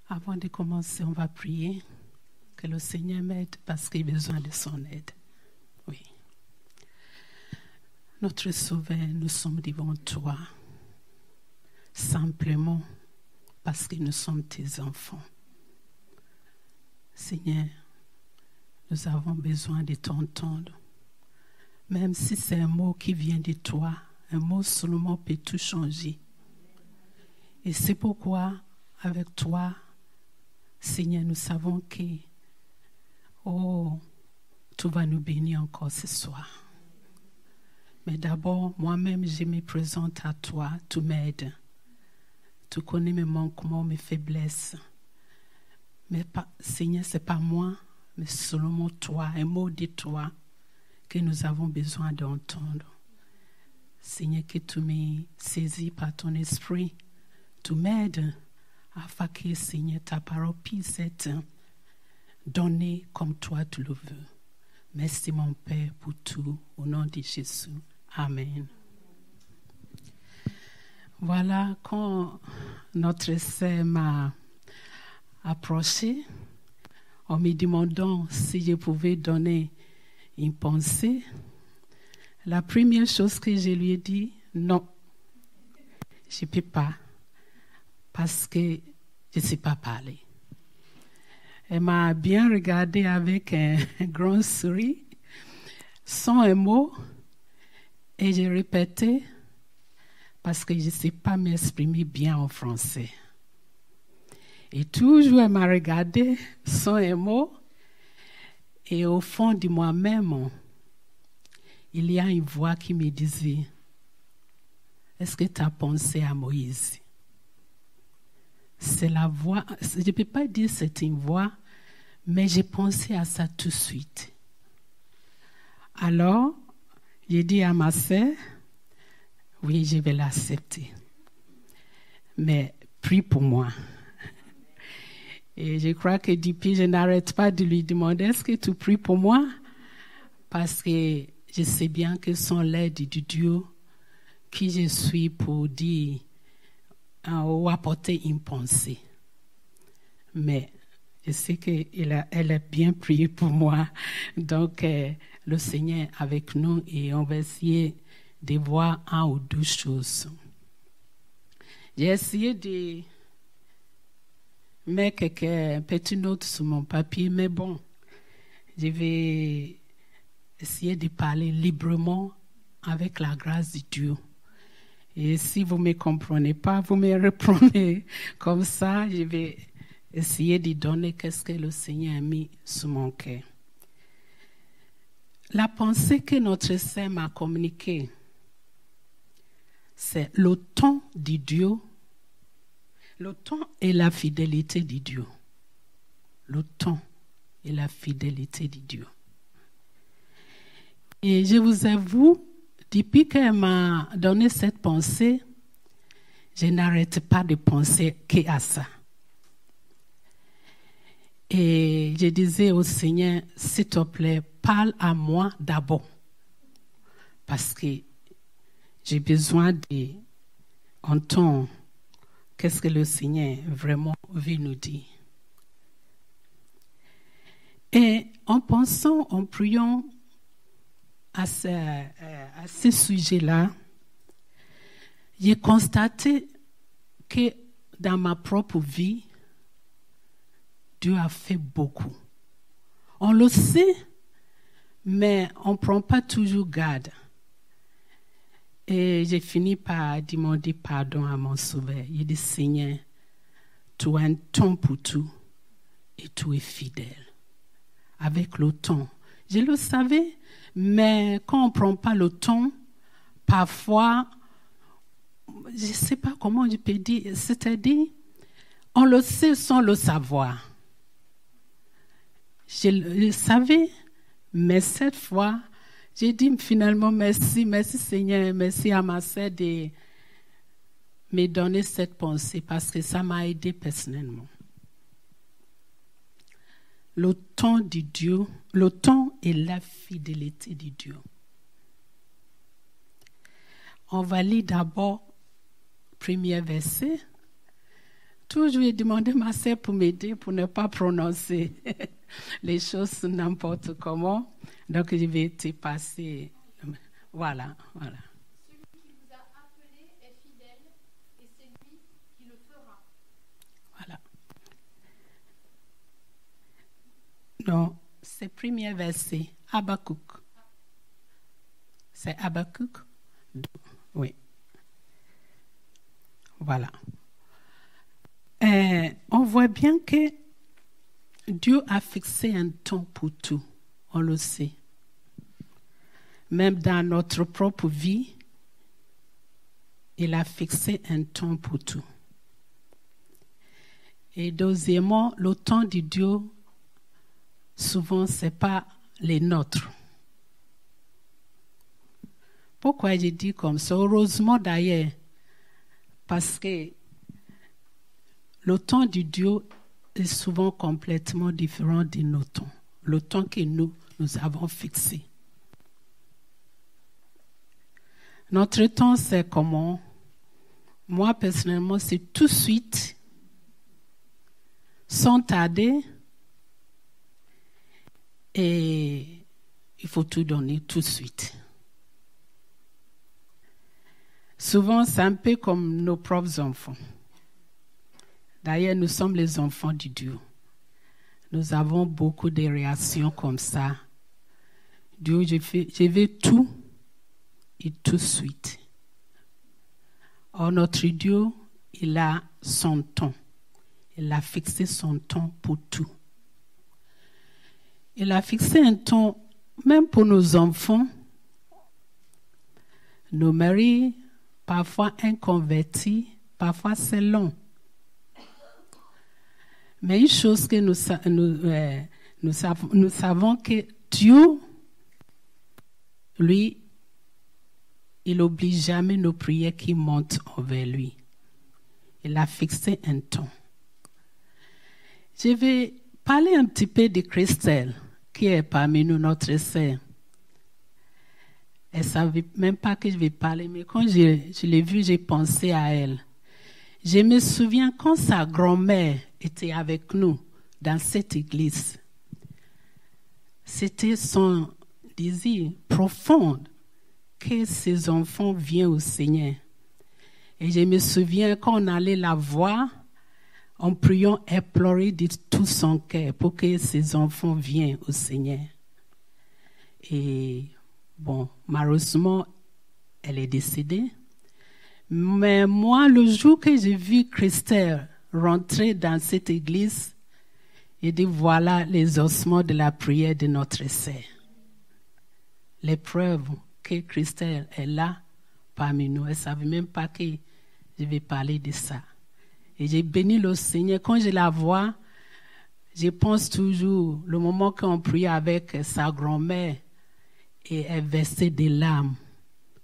Avant de commencer, on va prier que le Seigneur m'aide parce qu'il a besoin de son aide. Oui. Notre Sauveur, nous sommes devant toi, simplement parce que nous sommes tes enfants. Seigneur, nous avons besoin de t'entendre. Même si c'est un mot qui vient de toi, un mot seulement peut tout changer. Et c'est pourquoi, avec toi, Seigneur, nous savons que, tu vas nous bénir encore ce soir. Mais d'abord, moi-même, je me présente à toi, tu m'aides. Tu connais mes manquements, mes faiblesses. Mais Seigneur, ce n'est pas moi, mais seulement toi, un mot de toi que nous avons besoin d'entendre. Seigneur, que tu me saisis par ton esprit, tu m'aides afin que, Seigneur, ta parole puisse être donnée comme toi tu le veux. Merci, mon Père, pour tout, au nom de Jésus. Amen. Voilà, quand notre sœur m'a approché, en me demandant si je pouvais donner une pensée, la première chose que je lui ai dit, non, je ne peux pas, parce que je ne sais pas parler. Elle m'a bien regardé avec un grand sourire, sans un mot, et j'ai répété, parce que je ne sais pas m'exprimer bien en français. Et toujours, elle m'a regardé sans un mot, et au fond de moi-même, il y a une voix qui me disait, est-ce que tu as pensé à Moïse? C'est la voix, je ne peux pas dire que c'est une voix, mais j'ai pensé à ça tout de suite. Alors, j'ai dit à ma sœur, oui, je vais l'accepter. Mais prie pour moi. Et je crois que depuis, je n'arrête pas de lui demander, est-ce que tu pries pour moi? Parce que je sais bien que sans l'aide de Dieu, qui je suis pour dire ou apporter une pensée. Mais je sais qu'elle a bien prié pour moi. Donc, le Seigneur est avec nous et on va essayer de voir un ou deux choses. J'ai essayé de mettre quelques petites notes sur mon papier, mais bon, je vais essayer de parler librement avec la grâce de Dieu. Et si vous ne me comprenez pas, vous me reprenez comme ça, je vais essayer de donner ce que le Seigneur a mis sur mon cœur. La pensée que notre sœur m'a communiquée, c'est le temps de Dieu, le temps et la fidélité de Dieu. Le temps et la fidélité de Dieu. Et je vous avoue, depuis qu'elle m'a donné cette pensée, je n'arrête pas de penser qu'à ça. Et je disais au Seigneur, s'il te plaît, parle à moi d'abord. Parce que j'ai besoin d'entendre qu'est-ce que le Seigneur vraiment veut nous dire. Et en pensant, en priant à ce sujet-là, j'ai constaté que dans ma propre vie, Dieu a fait beaucoup. On le sait, mais on ne prend pas toujours garde. Et j'ai fini par demander pardon à mon Sauveur. Il dit, Seigneur, tu as un temps pour tout et tu es fidèle. Avec le temps. Je le savais, mais quand on ne prend pas le temps, parfois, je ne sais pas comment je peux dire, c'est-à-dire, on le sait sans le savoir. Je le savais, mais cette fois, j'ai dit finalement merci Seigneur, merci à ma sœur de me donner cette pensée parce que ça m'a aidé personnellement. Le temps de Dieu, le temps et la fidélité de Dieu. On va lire d'abord le premier verset. toujours j'ai demandé ma sœur pour m'aider, pour ne pas prononcer les choses n'importe comment. Donc, je vais te passer. Voilà. Celui qui vous a appelé est fidèle et c'est lui qui le fera. Voilà. Non, c'est le premier verset, Habakkuk. C'est Habakkuk? Oui. Voilà. On voit bien que Dieu a fixé un temps pour tout. On le sait. Même dans notre propre vie, il a fixé un temps pour tout. Et deuxièmement, le temps de Dieu, souvent, ce n'est pas les nôtres. Pourquoi je dis comme ça? Heureusement d'ailleurs, parce que le temps de Dieu est souvent complètement différent de nos temps. Le temps que nous avons fixé. Notre temps, c'est comment? Moi, personnellement, c'est tout de suite, sans tarder, et il faut tout donner tout de suite. Souvent, c'est un peu comme nos propres enfants. D'ailleurs, nous sommes les enfants de Dieu. Nous avons beaucoup de réactions comme ça. Dieu, je veux tout et tout de suite. Or, notre Dieu, il a son temps. Il a fixé son temps pour tout. Il a fixé un temps, même pour nos enfants, nos maris, parfois inconvertis, parfois c'est long. Mais une chose que nous savons que Dieu, lui, il n'oublie jamais nos prières qui montent envers lui. Il a fixé un temps. Je vais parler un petit peu de Christelle, qui est parmi nous, notre sœur. Elle ne savait même pas que je vais parler, mais quand je l'ai vue, j'ai pensé à elle. Je me souviens quand sa grand-mère était avec nous dans cette église. C'était son désir profond que ses enfants viennent au Seigneur. Et je me souviens quand on allait la voir, en priant, elle pleurait de tout son cœur pour que ses enfants viennent au Seigneur. Et bon, malheureusement, elle est décédée. Mais moi, le jour que j'ai vu Christelle rentrer dans cette église, j'ai dit, voilà les ossements de la prière de notre sœur. Les preuves que Christelle est là parmi nous. Elle ne savait même pas que je vais parler de ça. Et j'ai béni le Seigneur. Quand je la vois, je pense toujours le moment qu'on priait avec sa grand-mère et elle versait des larmes.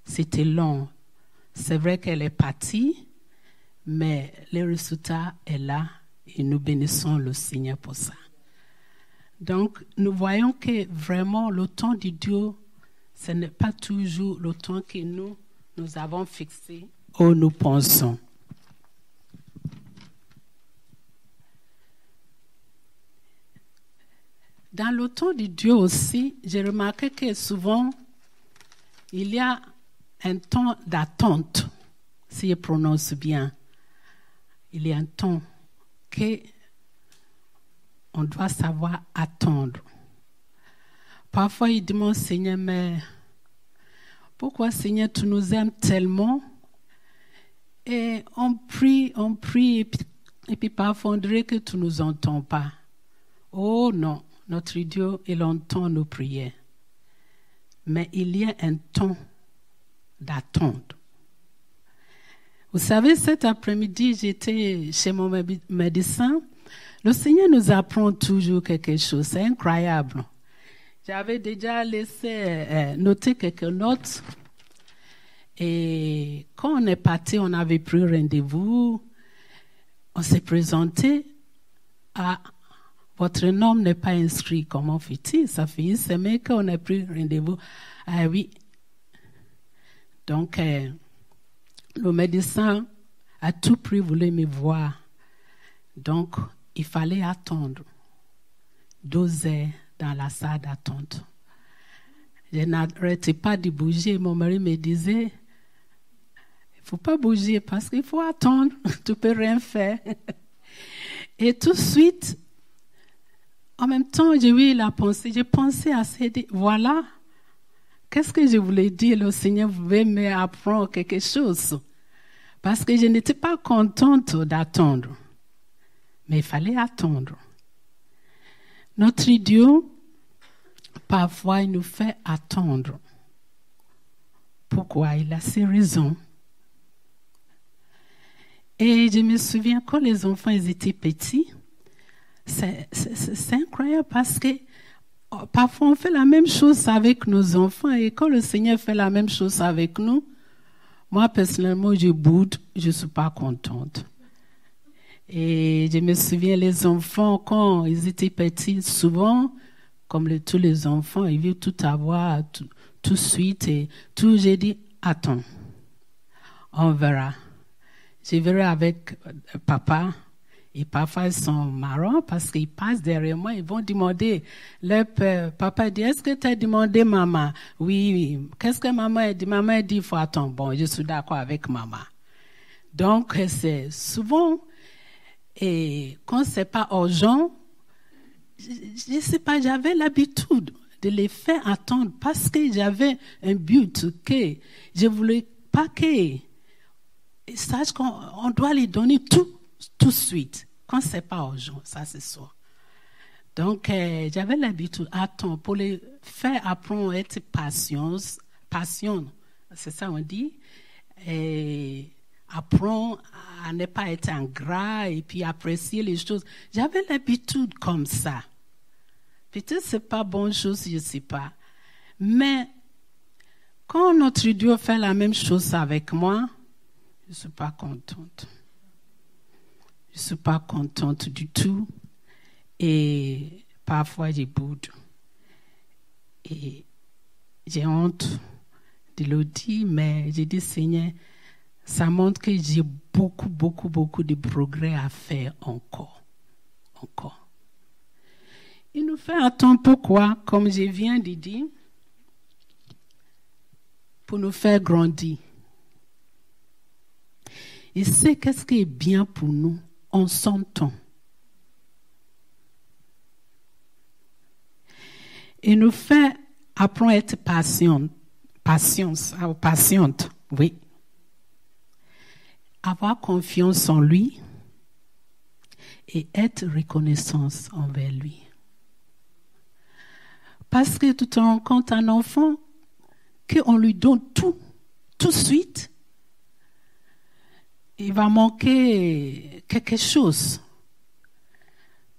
C'était long. C'est vrai qu'elle est partie, mais le résultat est là et nous bénissons le Seigneur pour ça. Donc, nous voyons que vraiment le temps de Dieu, ce n'est pas toujours le temps que nous avons fixé ou nous pensons. Dans le temps de Dieu aussi, j'ai remarqué que souvent, il y a un temps d'attente, si je prononce bien. Il y a un temps qu'on doit savoir attendre. Parfois, il demande, Seigneur, mais pourquoi, Seigneur, tu nous aimes tellement? Et on prie, et puis parfois, on dirait que tu ne nous entends pas. Oh non, notre Dieu, il entend nos prières. Mais il y a un temps d'attendre. Vous savez, cet après-midi, j'étais chez mon médecin. Le Seigneur nous apprend toujours quelque chose. C'est incroyable. J'avais déjà laissé noter quelques notes. Et quand on est parti, on avait pris rendez-vous. On s'est présenté. Votre nom n'est pas inscrit. Comment fait-il? Ça fait une semaine qu'on a pris rendez-vous. Ah oui. Donc, le médecin a tout prix voulait me voir. Donc, il fallait attendre 12 heures dans la salle d'attente. Je n'arrêtais pas de bouger. Mon mari me disait, il ne faut pas bouger parce qu'il faut attendre. Tu ne peux rien faire. Et tout de suite, en même temps, j'ai eu la pensée. J'ai pensé à ça. Voilà, qu'est-ce que je voulais dire? Le Seigneur voulait m'apprendre quelque chose. Parce que je n'étais pas contente d'attendre. Mais il fallait attendre. Notre Dieu, parfois, il nous fait attendre. Pourquoi? Il a ses raisons. Et je me souviens, quand les enfants ils étaient petits, c'est incroyable parce que parfois on fait la même chose avec nos enfants et quand le Seigneur fait la même chose avec nous, moi personnellement je boude, je ne suis pas contente. Et je me souviens, les enfants, quand ils étaient petits, souvent, comme tous les enfants, ils veulent tout avoir tout de suite. Et tout, j'ai dit, attends, on verra. Je verrai avec papa. Et parfois, ils sont marrants parce qu'ils passent derrière moi, ils vont demander leur père. Papa dit, est-ce que tu as demandé maman? Oui. Qu'est-ce que maman a dit? Maman a dit, il faut attendre. Bon, je suis d'accord avec maman. Donc, c'est souvent... Et quand ce n'est pas urgent, je ne sais pas, j'avais l'habitude de les faire attendre parce que j'avais un but que je ne voulais pas qu'ils sachent qu'on doit les donner tout de suite. Quand ce n'est pas urgent, ça c'est ça. Donc, j'avais l'habitude d'attendre pour les faire apprendre à être patient, c'est ça on dit, et apprendre à ne pas être ingrat et puis apprécier les choses. J'avais l'habitude comme ça. Peut-être que ce n'est pas bonne chose, je ne sais pas. Mais quand notre Dieu fait la même chose avec moi, je ne suis pas contente. Je ne suis pas contente du tout. Et parfois, je boude. Et j'ai honte de le dire, mais j'ai dit, Seigneur, ça montre que j'ai beaucoup de progrès à faire encore. Il nous fait attendre pourquoi, comme je viens de dire, pour nous faire grandir. Il sait qu'est-ce qui est bien pour nous en son temps. Il nous fait apprendre à être patiente, oui. Avoir confiance en lui et être reconnaissance envers lui. Parce que tu te rends compte, un enfant, qu'on lui donne tout de suite, il va manquer quelque chose.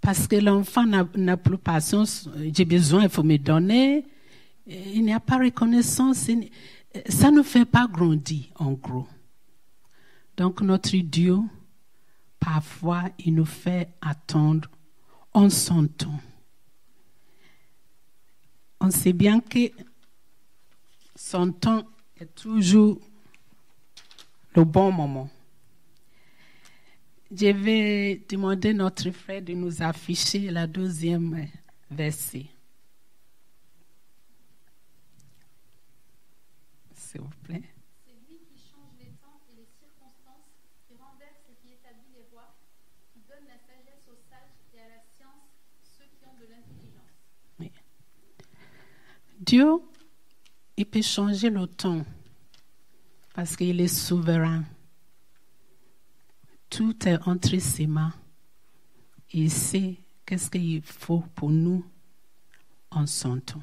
Parce que l'enfant n'a plus patience, j'ai besoin, il faut me donner. Il n'y a pas reconnaissance, ça ne fait pas grandir, en gros. Donc, notre Dieu, parfois, il nous fait attendre en son temps. On sait bien que son temps est toujours le bon moment. Je vais demander à notre frère de nous afficher la 12e verset. S'il vous plaît. Dieu, il peut changer le temps parce qu'il est souverain. Tout est entre ses mains. Il sait qu'est-ce qu'il faut pour nous en son temps.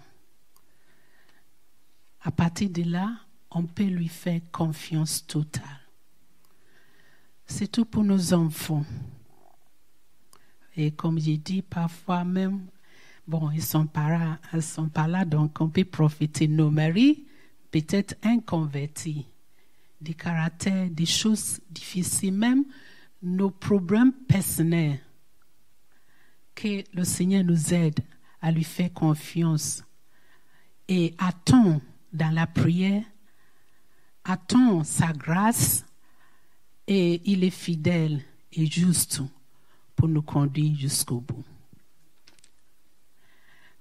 À partir de là, on peut lui faire confiance totale. C'est tout pour nos enfants. Et comme j'ai dit, parfois même, bon, ils sont pas là, donc on peut profiter de nos maris, peut-être inconvertis, des caractères, des choses difficiles, même nos problèmes personnels, que le Seigneur nous aide à lui faire confiance et attend dans la prière, attend sa grâce et il est fidèle et juste pour nous conduire jusqu'au bout.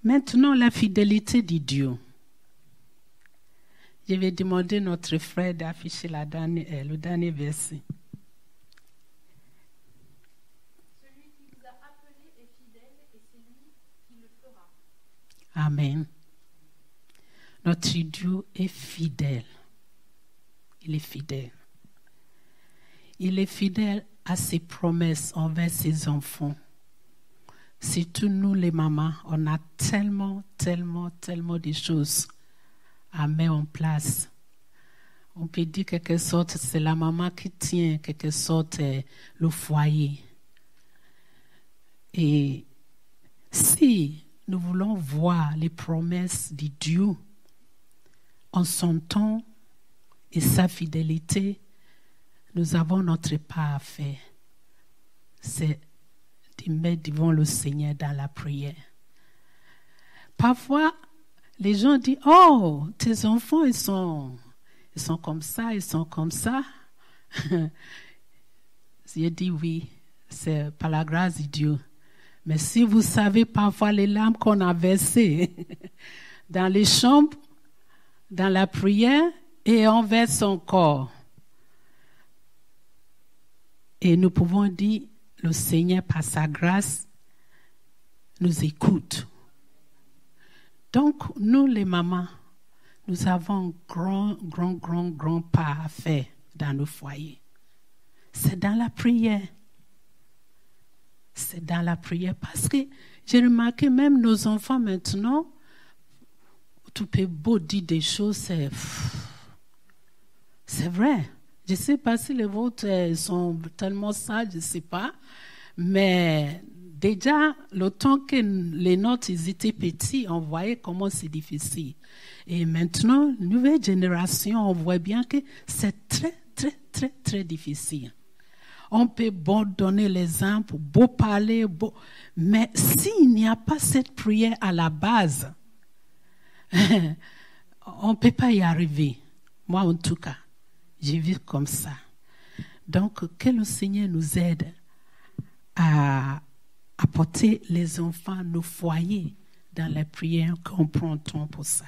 Maintenant, la fidélité de Dieu. Je vais demander à notre frère d'afficher le dernier verset. Celui qui vous a appelé est fidèle et c'est lui qui le fera. Amen. Notre Dieu est fidèle. Il est fidèle. Il est fidèle à ses promesses envers ses enfants. Surtout nous les mamans, on a tellement de choses à mettre en place. On peut dire quelque sorte, c'est la maman qui tient quelque sorte le foyer. Et si nous voulons voir les promesses de Dieu en son temps et sa fidélité, nous avons notre part à faire. C'est de mettre devant le Seigneur dans la prière. Parfois, les gens disent, oh, tes enfants, ils sont comme ça, ils sont comme ça. J'ai dit oui, c'est par la grâce de Dieu. Mais si vous savez parfois les larmes qu'on a versées dans les chambres, dans la prière et envers son corps. Et nous pouvons dire, le Seigneur, par sa grâce, nous écoute. Donc, nous, les mamans, nous avons un grand pas à faire dans nos foyers. C'est dans la prière. C'est dans la prière. Parce que j'ai remarqué, même nos enfants maintenant, tout peut beau dire des choses, c'est vrai. Je ne sais pas si les vôtres sont tellement sages, je ne sais pas. Mais déjà, le temps que les nôtres ils étaient petits, on voyait comment c'est difficile. Et maintenant, nouvelle génération, on voit bien que c'est très difficile. On peut beau donner l'exemple, beau parler, mais s'il n'y a pas cette prière à la base, on ne peut pas y arriver. Moi, en tout cas, j'ai vu comme ça. Donc, que le Seigneur nous aide à apporter les enfants à nos foyers dans la prière, qu'on prend temps pour ça.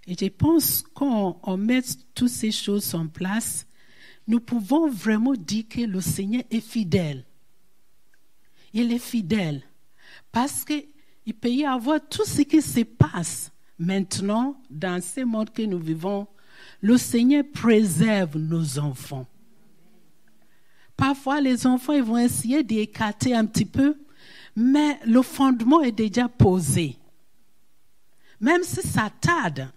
Et je pense qu'on met toutes ces choses en place, nous pouvons vraiment dire que le Seigneur est fidèle. Il est fidèle. Parce qu'il peut y avoir tout ce qui se passe maintenant dans ce monde que nous vivons. Le Seigneur préserve nos enfants. Parfois, les enfants ils vont essayer d'écarter un petit peu, mais le fondement est déjà posé. Même si ça tarde,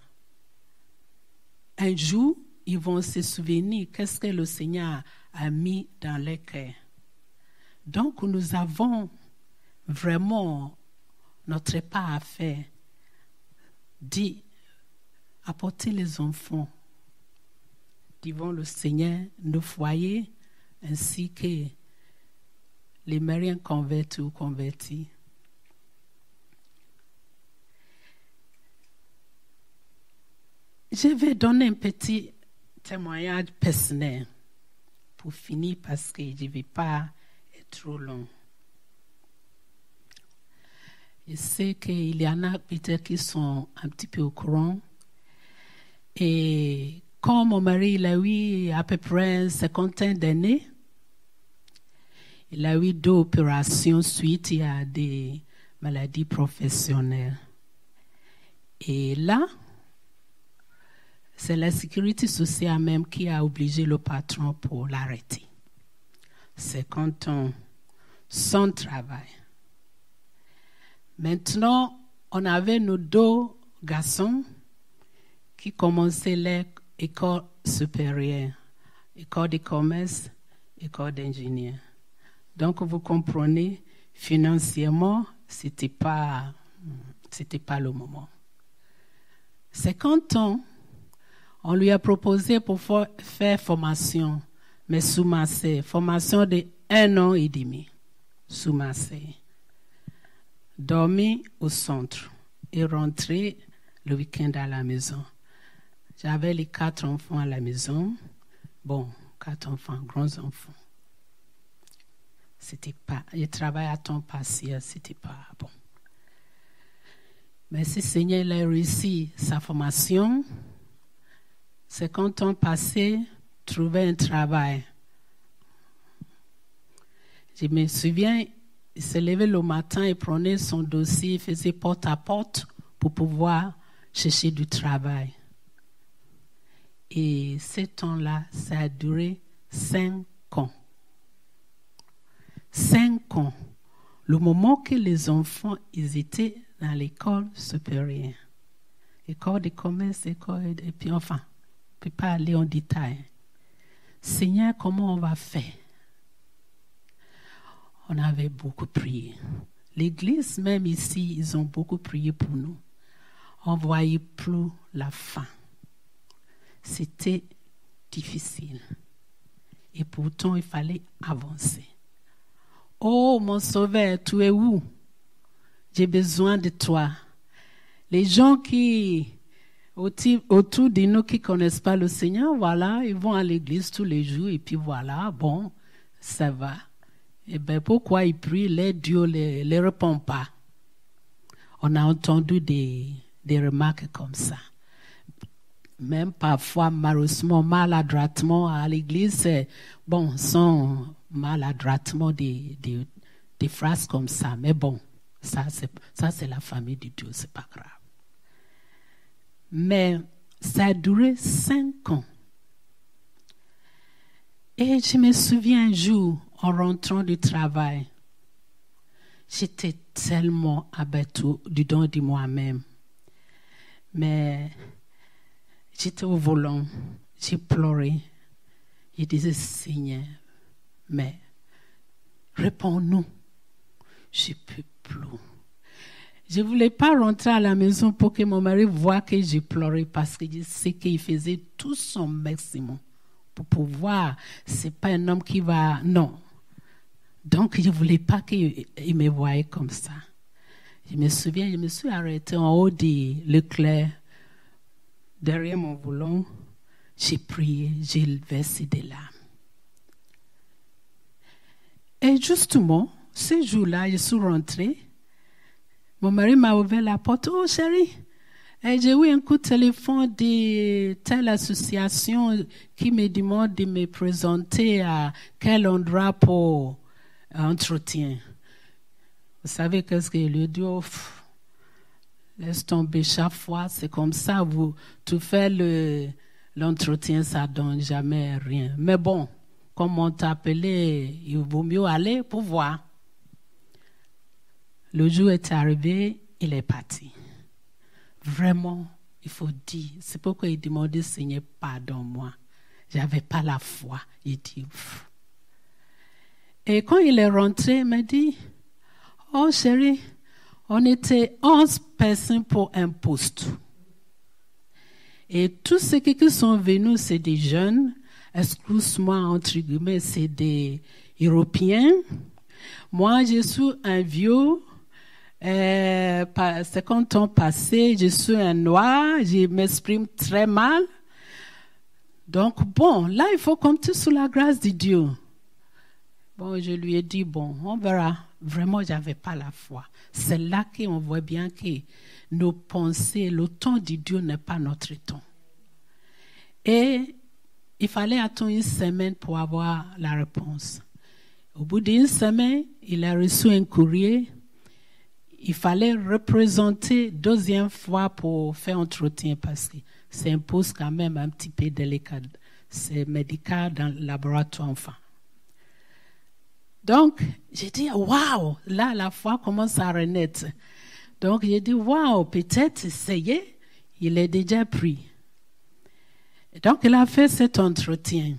un jour, ils vont se souvenir qu'est-ce que le Seigneur a mis dans leur cœur. Donc, nous avons vraiment notre part à faire d'apporter les enfants devant le Seigneur, nos foyers, ainsi que les mariés convertis ou convertis. Je vais donner un petit témoignage personnel pour finir parce que je ne vais pas être trop long. Je sais qu'il y en a peut-être qui sont un petit peu au courant. Et quand mon mari il a eu à peu près 50 d'années, il a eu 2 opérations suite à des maladies professionnelles. Et là, c'est la sécurité sociale même qui a obligé le patron pour l'arrêter. 50 ans sans travail. Maintenant, on avait nos 2 garçons qui commençaient l'école supérieure, école de commerce, école d'ingénieur. Donc, vous comprenez, financièrement, c'était pas le moment. 50 ans, on lui a proposé pour faire formation, mais sous Marseille, formation de 1 an et demi, sous Marseille. Dormir au centre et rentrer le week-end à la maison. J'avais les 4 enfants à la maison. Bon, 4 enfants, grands enfants. c'était pas, le travail à temps partiel, c'était pas bon. Mais si Seigneur il a réussi sa formation, c'est quand temps passé, trouver un travail. Je me souviens, il se levait le matin et prenait son dossier, il faisait porte à porte pour pouvoir chercher du travail. Et ce temps-là, ça a duré 5 ans. 5 ans. Le moment que les enfants, ils étaient dans l'école supérieure. École de commerce, école, et puis enfin, on ne peut pas aller en détail. Seigneur, comment on va faire? On avait beaucoup prié. L'église, même ici, ils ont beaucoup prié pour nous. On ne voyait plus la fin. C'était difficile. Et pourtant, il fallait avancer. Oh, mon sauveur, tu es où? J'ai besoin de toi. Les gens qui, autour de nous qui ne connaissent pas le Seigneur, voilà, ils vont à l'église tous les jours et puis voilà, bon, ça va. Eh bien, pourquoi ils prient, les dieux ne les répondent pas? On a entendu des remarques comme ça. Même parfois, malheureusement, maladroitement à l'église, bon, sont maladroitement des phrases comme ça. Mais bon, ça c'est la famille de Dieu, c'est pas grave. Mais ça a duré 5 ans. Et je me souviens un jour, en rentrant du travail, j'étais tellement abattue du don de moi-même. Mais j'étais au volant, j'ai pleuré. Je disais, Seigneur, mais réponds-nous. Je ne peux plus. Je ne voulais pas rentrer à la maison pour que mon mari voie que j'ai pleuré parce que je sais qu'il faisait tout son maximum pour pouvoir. Ce n'est pas un homme qui va... Non. Donc, je ne voulais pas qu'il me voie comme ça. Je me souviens, je me suis arrêtée en haut de l'éclair, derrière mon volant. J'ai prié, j'ai versé des larmes. Et justement, ce jour-là, je suis rentrée. Mon mari m'a ouvert la porte. Oh, chérie, j'ai eu un coup de téléphone de telle association qui me demande de me présenter à quel endroit pour entretien. Vous savez qu'est-ce que je lui ai dit? Oh, laisse tomber chaque fois, c'est comme ça. Tu fais l'entretien, ça ne donne jamais rien. Mais bon, comme on t'a appelé, il vaut mieux aller pour voir. Le jour est arrivé, il est parti. Vraiment, il faut dire. C'est pourquoi il demandait, Seigneur, pardonne-moi. Je n'avais pas la foi. Il dit, pff. Et quand il est rentré, il m'a dit, oh chérie, on était 11 personnes pour un poste. Et tous ceux qui sont venus, c'est des jeunes, excuse-moi, entre guillemets, c'est des Européens. Moi, je suis un vieux. 50 ans passés, je suis un noir, je m'exprime très mal. Donc, bon, là, il faut compter sur la grâce de Dieu. Bon, je lui ai dit, bon, on verra. Vraiment, je n'avais pas la foi. C'est là qu'on voit bien que nos pensées, le temps de Dieu n'est pas notre temps. Et il fallait attendre 1 semaine pour avoir la réponse. Au bout d'1 semaine, il a reçu un courrier. Il fallait représenter 2e fois pour faire entretien parce que c'est un poste quand même un petit peu délicat. C'est médical dans le laboratoire enfin. Donc, j'ai dit, waouh, là, la foi commence à renaître. Donc, j'ai dit, waouh, peut-être, essayez, il est déjà pris. Donc, il a fait cet entretien.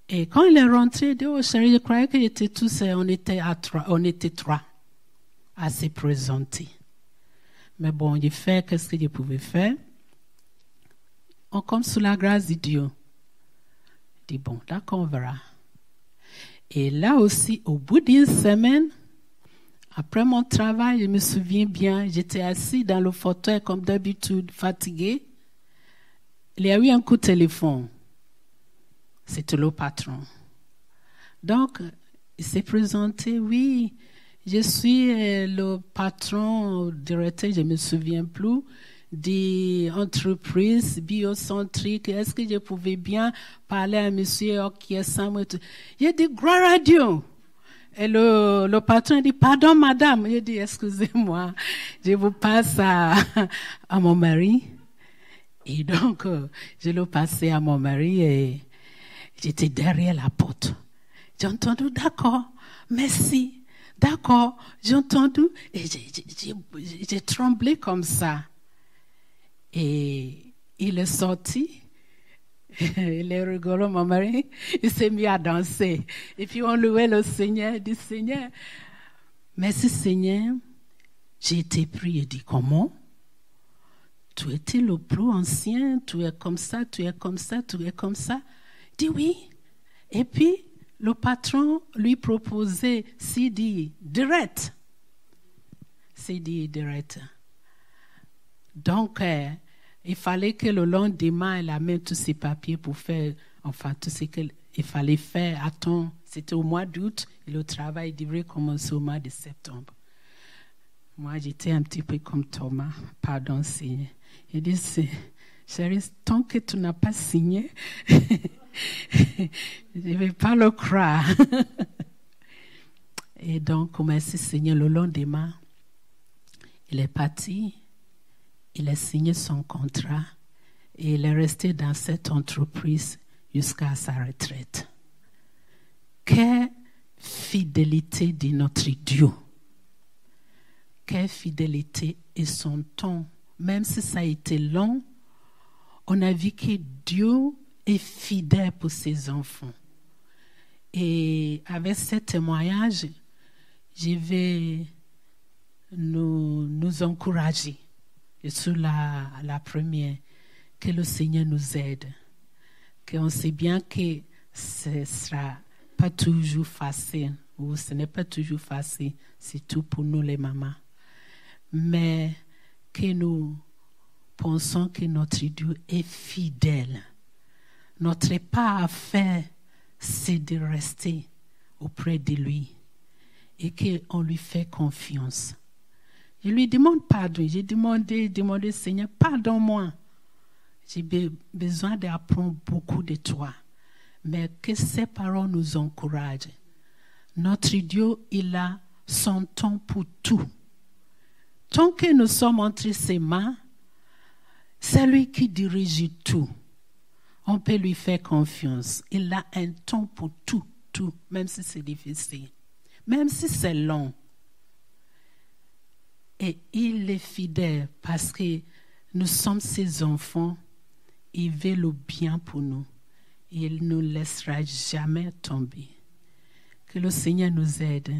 Et quand il est rentré, il dit, oh chérie, je croyais qu'il était tout seul, on était 3 à se présenter. Mais bon, j'ai fait ce que je pouvais faire. On compte sous la grâce de Dieu. Je dis, bon, d'accord, on verra. Et là aussi, au bout d'1 semaine, après mon travail, je me souviens bien, j'étais assis dans le fauteuil comme d'habitude, fatigué. Il y a eu un coup de téléphone. C'était le patron. Donc, il s'est présenté, oui, je suis le patron, directeur, je ne me souviens plus, des entreprises biocentriques. Est-ce que je pouvais bien parler à monsieur Okiesam? J'ai dit, gloire à Dieu. Et le patron dit, pardon madame. J'ai dit, excusez-moi, je vous passe à mon mari. Et donc, je le passais à mon mari et j'étais derrière la porte. J'ai entendu, d'accord, merci, d'accord, j'ai entendu. Et j'ai tremblé comme ça. Et il est sorti. Il est rigolo, mon mari. Il s'est mis à danser. Et puis on louait le Seigneur. Il dit, Seigneur, merci Seigneur. J'ai été pris et dit, comment? Tu étais le plus ancien, tu es comme ça, tu es comme ça, tu es comme ça. Il dit oui. Et puis, le patron lui proposait CD direct. CD direct. Donc, il fallait que le lendemain, elle amène tous ses papiers pour faire, enfin, tout ce qu'il fallait faire à temps. C'était au mois d'août et le travail devrait commencer au mois de septembre. Moi, j'étais un petit peu comme Thomas. Pardon, Seigneur. Il dit, chérie, tant que tu n'as pas signé, je ne vais pas le croire. Et donc, merci Seigneur, le lendemain, il est parti, il a signé son contrat et il est resté dans cette entreprise jusqu'à sa retraite. Quelle fidélité de notre Dieu! Quelle fidélité et son temps! Même si ça a été long, on a vu que Dieu est fidèle pour ses enfants. Et avec ce témoignage, je vais nous encourager. Je suis la première. Que le Seigneur nous aide. Qu'on sait bien que ce ne sera pas toujours facile, ou ce n'est pas toujours facile, surtout pour nous les mamans. Mais que nous pensons que notre Dieu est fidèle. Notre pas à faire, c'est de rester auprès de lui et qu'on lui fait confiance. Je lui demande pardon. J'ai demandé, Seigneur, pardonne-moi. J'ai besoin d'apprendre beaucoup de toi. Mais que ces paroles nous encouragent. Notre Dieu, il a son temps pour tout. Tant que nous sommes entre ses mains, c'est lui qui dirige tout. On peut lui faire confiance. Il a un temps pour tout, même si c'est difficile, même si c'est long. Et il est fidèle parce que nous sommes ses enfants. Il veut le bien pour nous. Il ne nous laissera jamais tomber. Que le Seigneur nous aide.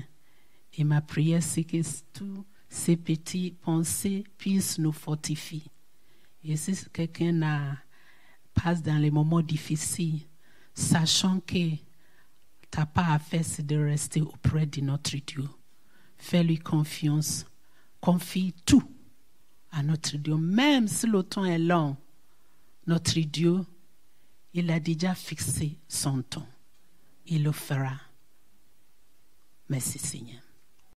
Et ma prière, c'est que tout ces petites pensées puissent nous fortifier. Et si quelqu'un passe dans les moments difficiles, sachant que ta part à faire, c'est de rester auprès de notre Dieu. Fais-lui confiance. Confie tout à notre Dieu. Même si le temps est long, notre Dieu, il a déjà fixé son temps. Il le fera. Merci Seigneur.